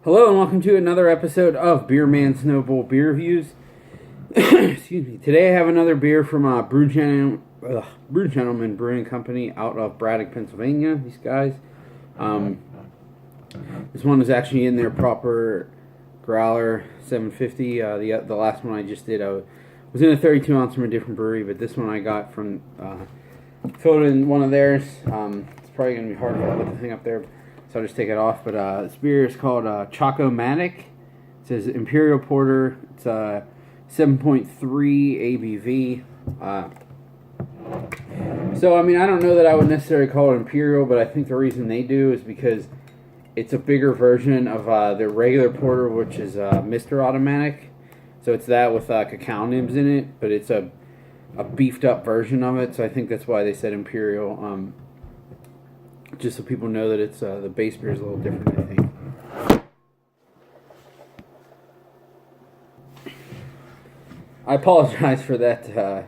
Hello and welcome to another episode of Beer Man Snowball Beer Reviews. Excuse me. Today I have another beer from Brew Gentleman Brewing Company out of Braddock, Pennsylvania. These guys. This one is actually in their proper growler 750. The last one I just did, I was in a 32 ounce from a different brewery, but this one I got from filled in one of theirs. It's probably going to be hard to put the thing up there, so I'll just take it off. But this beer is called Choco-Matic. It says Imperial Porter. It's 7.3 ABV. So, I mean, I don't know that I would necessarily call it Imperial, but I think the reason they do is because it's a bigger version of their regular porter, which is Mr. Automatic. So it's that with cacao nibs in it, but it's a beefed up version of it. So I think that's why they said Imperial. Just so people know that it's the base beer is a little different, I think. I apologize for that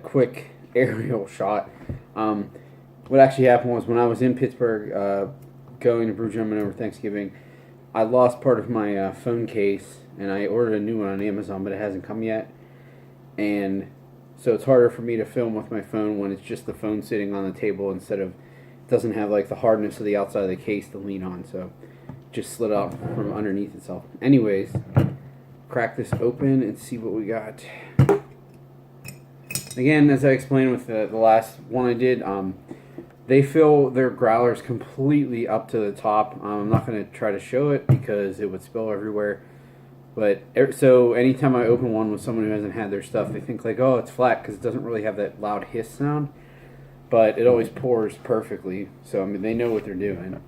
quick aerial shot. What actually happened was when I was in Pittsburgh going to Brew Gentleman over Thanksgiving, I lost part of my phone case, and I ordered a new one on Amazon, but it hasn't come yet. And so it's harder for me to film with my phone when it's just the phone sitting on the table instead of, it doesn't have like the hardness of the outside of the case to lean on, so it just slid out from underneath itself. Anyways, crack this open and see what we got. Again, as I explained with the last one I did, they fill their growlers completely up to the top. I'm not going to try to show it because it would spill everywhere. But so anytime I open one with someone who hasn't had their stuff, they think like, oh, it's flat because it doesn't really have that loud hiss sound. But it always pours perfectly. So, I mean, they know what they're doing.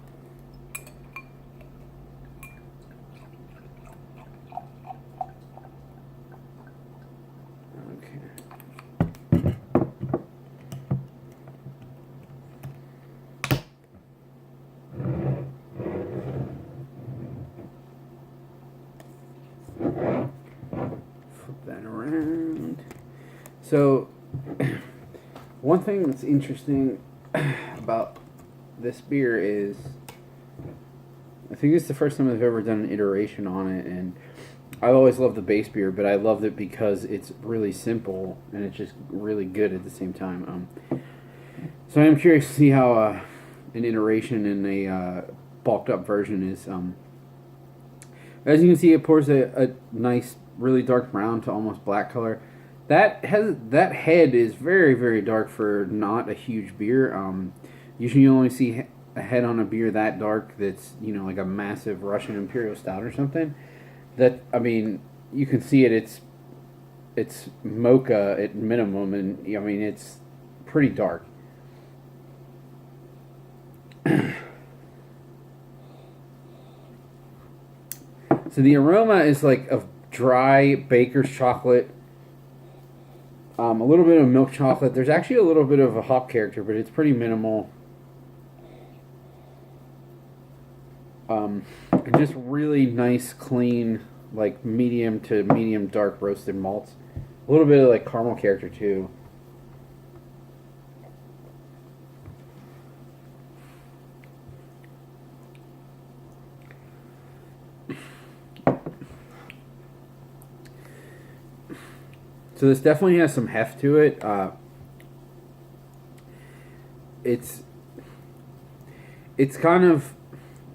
Flip that around. So, one thing that's interesting about this beer is, I think it's the first time I've ever done an iteration on it, and I've always loved the base beer, but I loved it because it's really simple and it's just really good at the same time. So I'm curious to see how an iteration in a bulked up version is. As you can see, it pours a nice, really dark brown to almost black color. That head is very, very dark for not a huge beer. Usually you only see a head on a beer that dark that's, you know, like a massive Russian Imperial Stout or something. That, I mean, you can see it, it's mocha at minimum, and, I mean, it's pretty dark. So the aroma is like of dry baker's chocolate, a little bit of milk chocolate. There's actually a little bit of a hop character, but it's pretty minimal. And just really nice, clean, like medium to medium dark roasted malts. A little bit of like caramel character too. So this definitely has some heft to it. It's kind of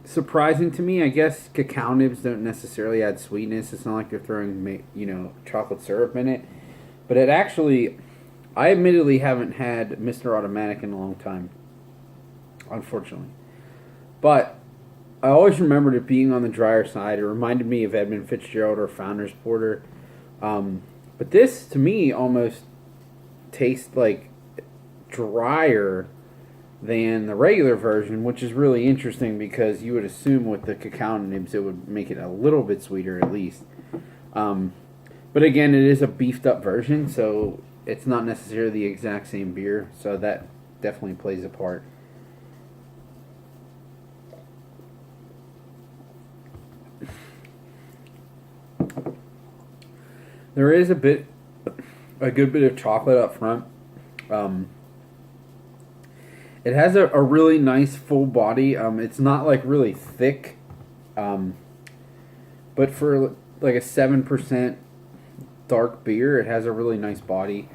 surprising to me. I guess cacao nibs don't necessarily add sweetness. It's not like they're throwing, you know, chocolate syrup in it. But it actually, I admittedly haven't had Mr. Automatic in a long time, unfortunately. But I always remembered it being on the drier side. It reminded me of Edmund Fitzgerald or Founder's Porter. But this, to me, almost tastes like drier than the regular version, which is really interesting because you would assume with the cacao nibs it would make it a little bit sweeter at least. But again, it is a beefed up version, so it's not necessarily the exact same beer, so that definitely plays a part. There is a good bit of chocolate up front. It has a really nice full body. It's not like really thick But for like a 7% dark beer, it has a really nice body.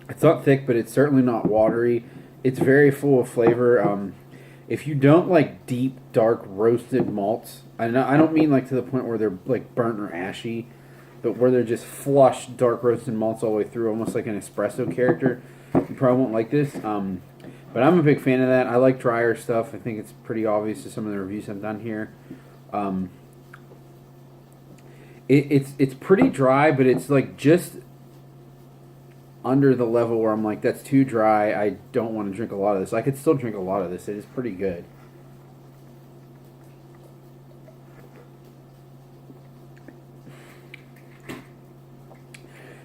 It's not thick, but it's certainly not watery. It's very full of flavor. If you don't like deep, dark, roasted malts, I don't mean like to the point where they're like burnt or ashy, but where they're just flush, dark roasted malts all the way through, almost like an espresso character, you probably won't like this. But I'm a big fan of that. I like drier stuff. I think it's pretty obvious to some of the reviews I've done here. It's pretty dry, but it's like just under the level where I'm like, that's too dry. I don't want to drink a lot of this. I could still drink a lot of this. It is pretty good.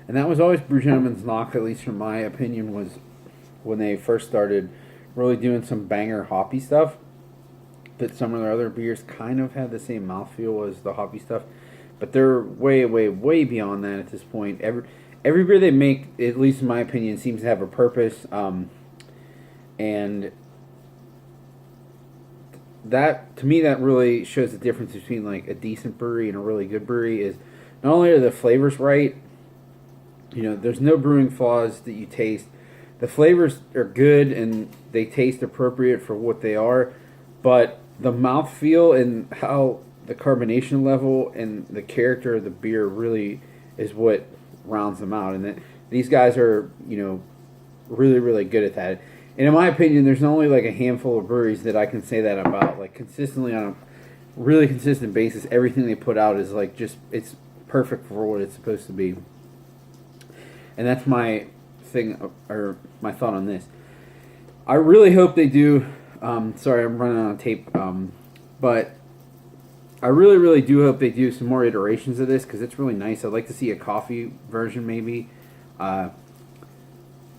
And that was always Brew Gentleman's knock, at least from my opinion, was when they first started really doing some banger hoppy stuff. That some of their other beers kind of had the same mouthfeel as the hoppy stuff. But they're way, way, way beyond that at this point. Every beer they make, at least in my opinion, seems to have a purpose. And that, to me, that really shows the difference between like a decent brewery and a really good brewery. Is not only are the flavors right, there's no brewing flaws that you taste. The flavors are good and they taste appropriate for what they are, but the mouthfeel and how the carbonation level and the character of the beer really is what rounds them out. And these guys are, really, really good at that. And in my opinion, there's only like a handful of breweries that I can say that about. Like consistently on a really consistent basis, everything they put out is like it's perfect for what it's supposed to be. And that's my thing, or my thought on this. I really hope they do. Sorry, I'm running on tape. But I really, really do hope they do some more iterations of this because it's really nice. I'd like to see a coffee version maybe. But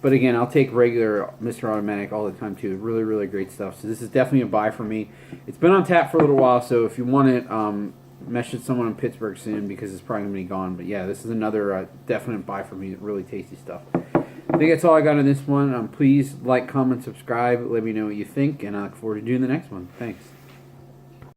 again, I'll take regular Mr. Automatic all the time too. Really, really great stuff. So this is definitely a buy for me. It's been on tap for a little while, so if you want it, message someone in Pittsburgh soon because it's probably going to be gone. But yeah, this is another definite buy for me. Really tasty stuff. I think that's all I got on this one. Please like, comment, subscribe. Let me know what you think, and I look forward to doing the next one. Thanks.